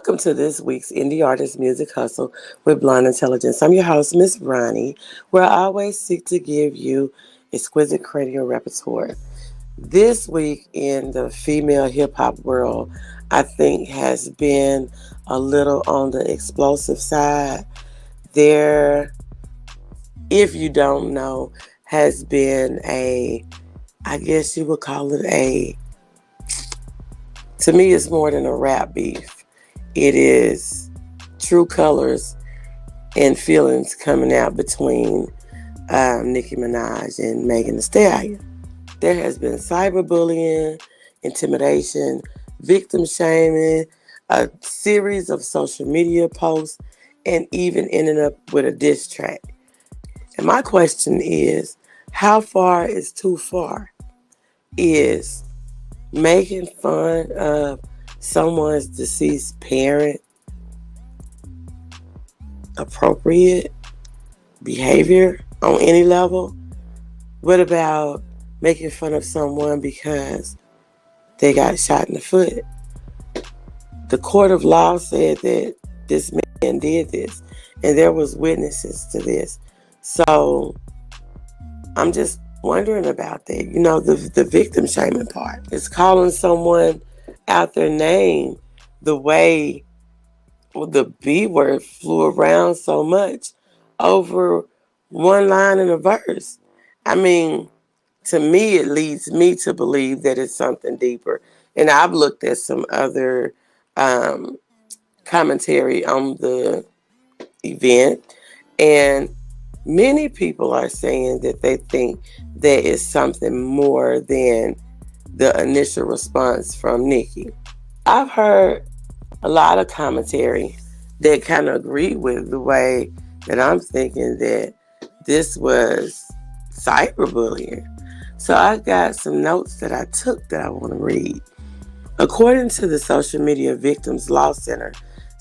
Welcome to this week's Indie Artist Music Hustle with Blonde Intelligence. I'm your host, Miss Roni, where I always seek to give you exquisite cranial repertoire. This week in the female hip-hop world, I think has been a little on the explosive side. There, if you don't know, has been I guess you would call it to me it's more than a rap beef. It is true colors and feelings coming out between Nicki Minaj and Megan Thee Stallion. There has been cyberbullying, intimidation, victim shaming, a series of social media posts, and even ending up with a diss track. And my question is, how far is too far? Is making fun of someone's deceased parent appropriate behavior on any level? What about making fun of someone because they got shot in the foot? The court of law said that this man did this, and there was witnesses to this. So I'm just wondering about that. You know, the victim shaming part is calling someone out their name the way the B word flew around so much over one line in a verse. I mean, to me, it leads me to believe that it's something deeper. And I've looked at some other commentary on the event, and many people are saying that they think there is something more than the initial response from Nicki. I've heard a lot of commentary that kind of agree with the way that I'm thinking that this was cyberbullying. So I got some notes that I took that I want to read. According to the Social Media Victims Law Center,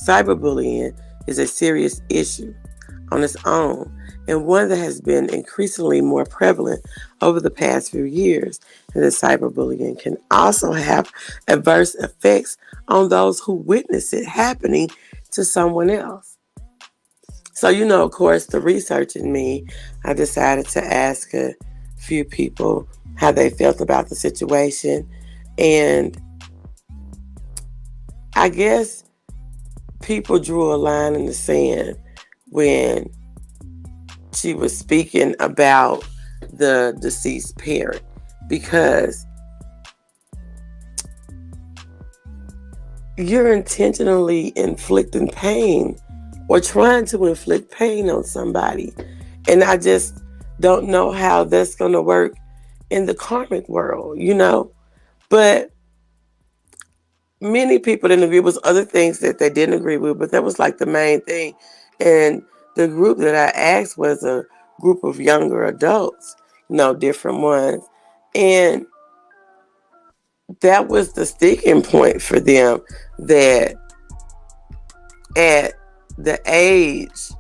cyberbullying is a serious issue on its own, and one that has been increasingly more prevalent over the past few years. And that cyberbullying can also have adverse effects on those who witness it happening to someone else. So, of course, the research in me, I decided to ask a few people how they felt about the situation. And I guess people drew a line in the sand when she was speaking about the deceased parent, because you're intentionally inflicting pain or trying to inflict pain on somebody. And I just don't know how that's going to work in the karmic world, But many people didn't agree with other things that they didn't agree with, but that was like the main thing. And the group that I asked was a group of younger adults, different ones. And that was the sticking point for them, that at the age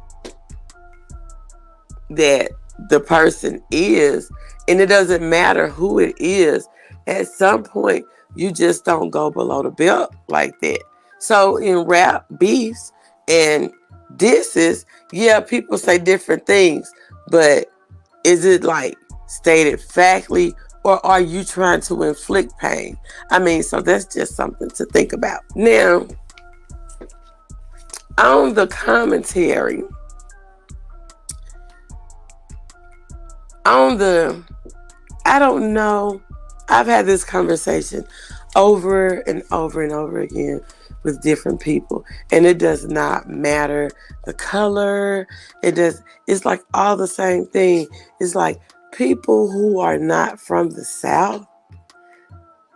that the person is, and it doesn't matter who it is, at some point you just don't go below the belt like that. So in rap beefs and disses, yeah, people say different things, but is it like stated factly, or are you trying to inflict pain? So that's just something to think about. Now, on the commentary, I don't know, I've had this conversation over and over and over again with different people, and it does not matter the color. It's like all the same thing. It's like people who are not from the South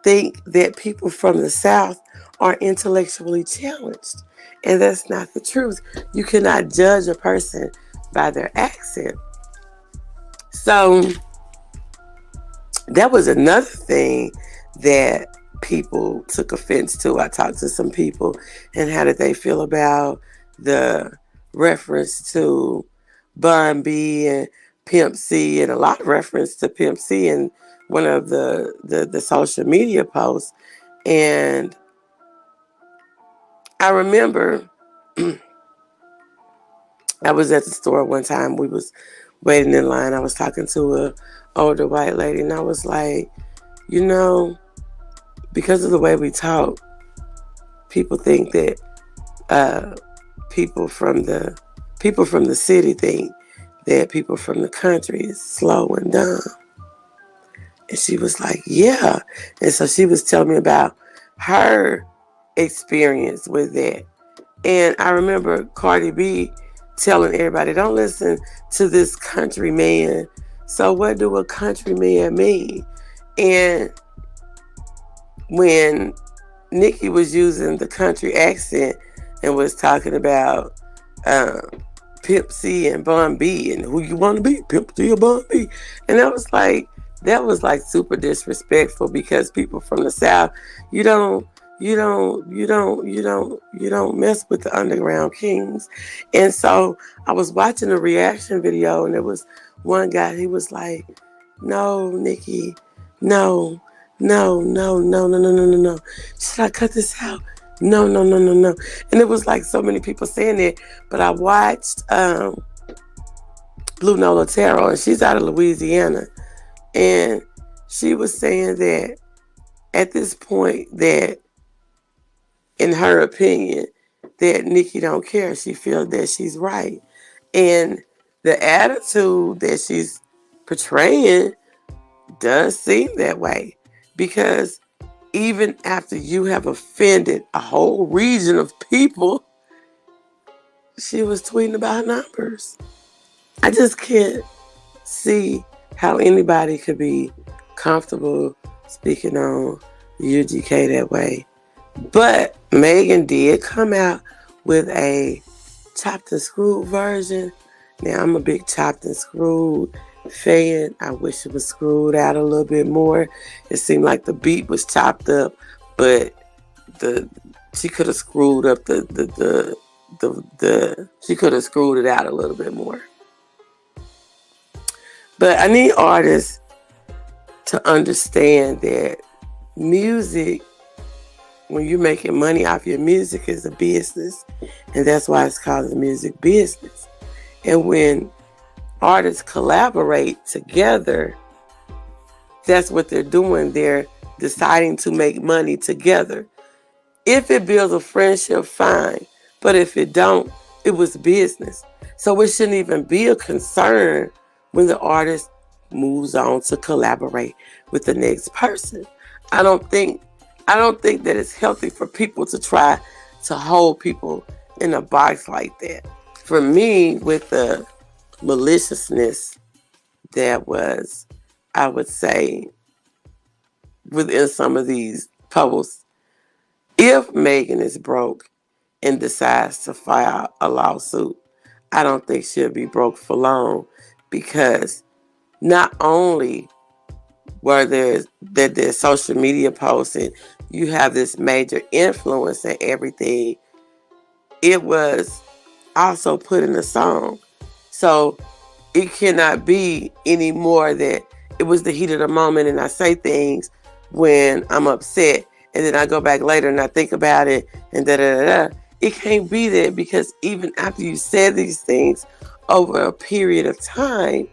think that people from the South are intellectually challenged, and that's not the truth. You cannot judge a person by their accent. So that was another thing that people took offense to. I talked to some people, and how did they feel about the reference to Bun B and Pimp C, and a lot of reference to Pimp C in one of the social media posts. And I remember I was at the store one time. We was waiting in line. I was talking to a older white lady, and I was like, you know, because of the way we talk, people think that people from the city think that people from the country is slow and dumb. And she was like, yeah. And so she was telling me about her experience with that. And I remember Cardi B telling everybody, don't listen to this country man. So what do a country man mean? And when Nicki was using the country accent and was talking about um, Pimp C and Bun B and who you want to be, Pimp C or Bun B. And that was like super disrespectful because people from the South, you don't mess with the underground kings. And so I was watching a reaction video and there was one guy, he was like, no, Nicki, no, no, no, no, no, no, no, no, no. Should I cut this out? No, no, no, no, no. And it was like so many people saying it. But I watched Blue Nola Tarot, and she's out of Louisiana. And she was saying that at this point that, in her opinion, that Nicki don't care. She feels that she's right. And the attitude that she's portraying does seem that way. Because even after you have offended a whole region of people, she was tweeting about numbers. I just can't see how anybody could be comfortable speaking on UGK that way. But Megan did come out with a chopped and screwed version. Now, I'm a big chopped and screwed fan. I wish it was screwed out a little bit more. It seemed like the beat was chopped up, but she could have screwed up she could have screwed it out a little bit more. But I need artists to understand that music, when you're making money off your music, is a business, and that's why it's called the music business. And when artists collaborate together, that's what they're doing. They're deciding to make money together. If it builds a friendship, fine. But if it don't, it was business. So it shouldn't even be a concern when the artist moves on to collaborate with the next person. I don't think that it's healthy for people to try to hold people in a box like that. For me, with the maliciousness that was, I would say, within some of these posts, if Megan is broke and decides to file a lawsuit, I don't think she'll be broke for long, because not only were there's social media posts and you have this major influence and everything, it was also put in a song. So it cannot be any more that it was the heat of the moment and I say things when I'm upset and then I go back later and I think about it and da-da-da-da. It can't be that, because even after you said these things over a period of time,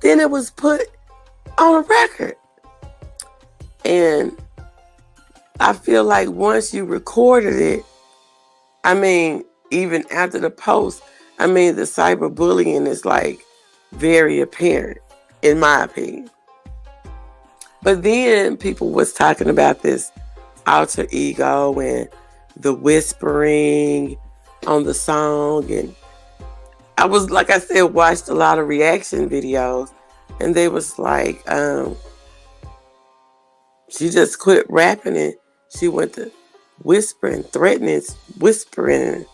then it was put on a record. And I feel like once you recorded it, I mean, even after the post, I mean, the cyberbullying is like very apparent, in my opinion. But then people was talking about this alter ego and the whispering on the song. And I was, like I said, watched a lot of reaction videos, and they was like, she just quit rapping and she went to whispering, threatening, whispering,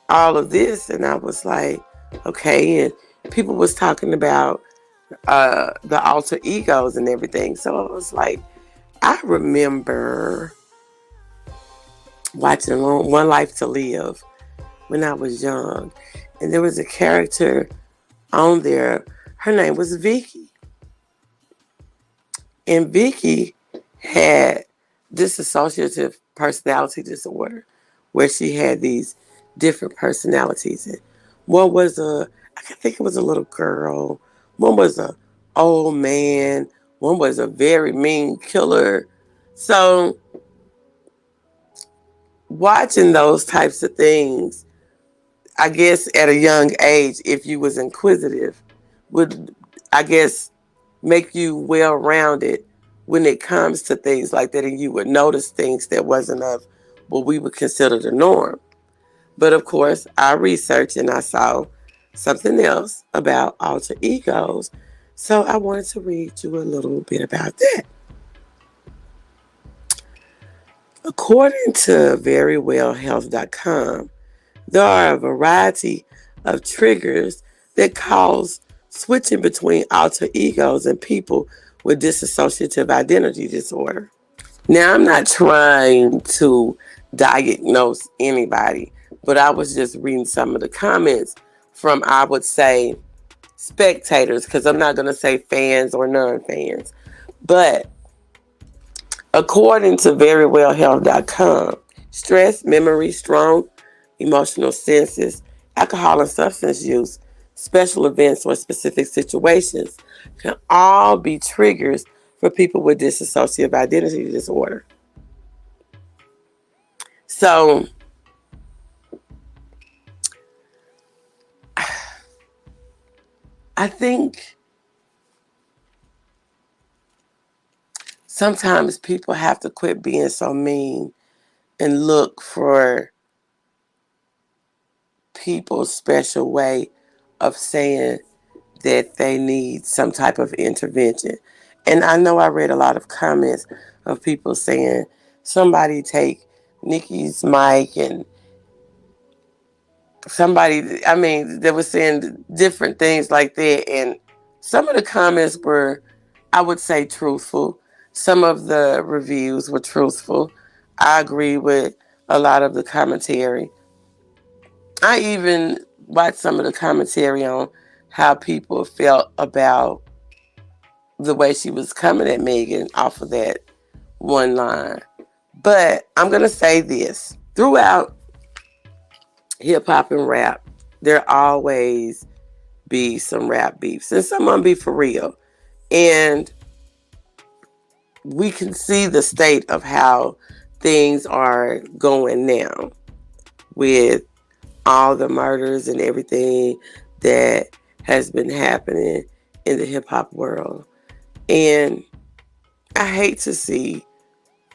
all of this. And I was like, okay. And people was talking about the alter egos and everything. So I was like, I remember watching One Life to Live when I was young. And there was a character on there. Her name was Vicky. And Vicky had dissociative personality disorder, where she had these different personalities. And one was I think it was a little girl. One was a old man. One was a very mean killer. So watching those types of things, I guess at a young age, if you was inquisitive, would, I guess, make you well-rounded when it comes to things like that, and you would notice things that wasn't of what we would consider the norm. But of course, I researched and I saw something else about alter egos, so I wanted to read you a little bit about that. According to verywellhealth.com, there are a variety of triggers that cause switching between alter egos in people with dissociative identity disorder. Now, I'm not trying to diagnose anybody, but I was just reading some of the comments from, I would say, spectators, because I'm not going to say fans or non-fans. But according to verywellhealth.com, stress, memory, strong emotional senses, alcohol and substance use, special events or specific situations can all be triggers for people with dissociative identity disorder. So I think sometimes people have to quit being so mean and look for people's special way of saying that they need some type of intervention. And I know I read a lot of comments of people saying somebody take Nicki's mic, and somebody, I mean, they were saying different things like that. And some of the comments were, I would say, truthful. Some of the reviews were truthful. I agree with a lot of the commentary. I even watched some of the commentary on how people felt about the way she was coming at Megan off of that one line. But I'm going to say this. Throughout hip-hop and rap, there always be some rap beefs. And some of them be for real. And we can see the state of how things are going now with all the murders and everything that has been happening in the hip-hop world. And I hate to see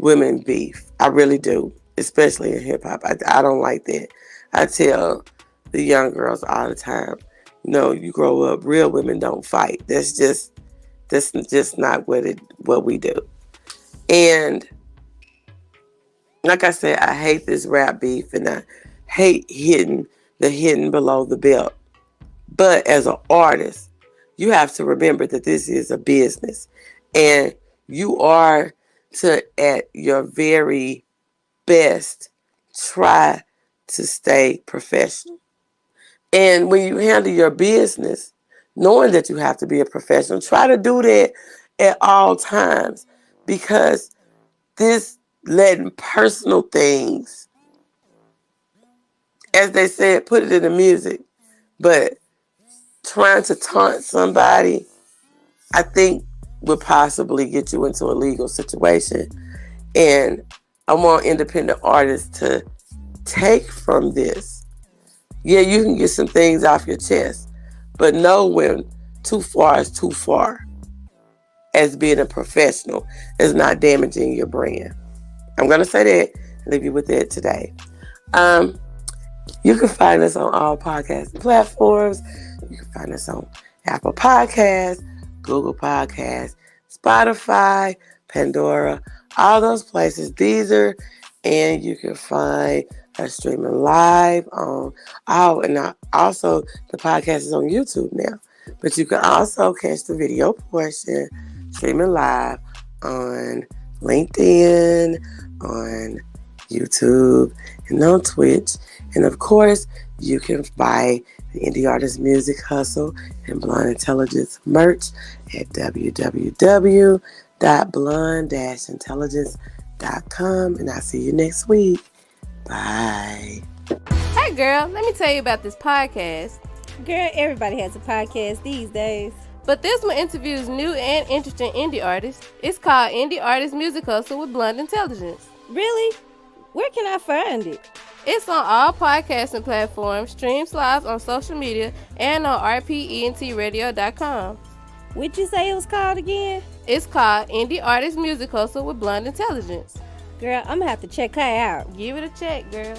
women beef. I really do, especially in hip-hop. I don't like that. I tell the young girls all the time, no, you grow up, real women don't fight. That's just not what we do. And like I said, I hate this rap beef, and I hate hidden below the belt. But as an artist, you have to remember that this is a business, and you are to, at your very best, try to stay professional. And when you handle your business, knowing that you have to be a professional, try to do that at all times, because this letting personal things, as they said, put it in the music, but trying to taunt somebody, I think would possibly get you into a legal situation. And I want independent artists to take from this. Yeah, you can get some things off your chest, but know when too far is too far, as being a professional is not damaging your brand. I'm going to say that and leave you with that today. You can find us on all podcast platforms. You can find us on Apple Podcasts, Google Podcasts, Spotify, Pandora, all those places, Deezer, and you can find us streaming live on, and also the podcast is on YouTube now. But you can also catch the video portion streaming live on LinkedIn, on YouTube, and on Twitch. And of course, you can buy the Indie Artist Music Hustle and Blonde Intelligence merch at www.blonde-intelligence.com. And I'll see you next week. Bye. Hey girl, let me tell you about this podcast. Girl, everybody has a podcast these days. But this one interviews new and interesting indie artists. It's called Indie Artist Music Hustle with Blonde Intelligence. Really? Where can I find it? It's on all podcasting platforms, streams live on social media, and on rpentradio.com. What'd you say it was called again? It's called Indie Artist Music Hustle with Blonde Intelligence. Girl, I'm gonna have to check her out. Give it a check, girl.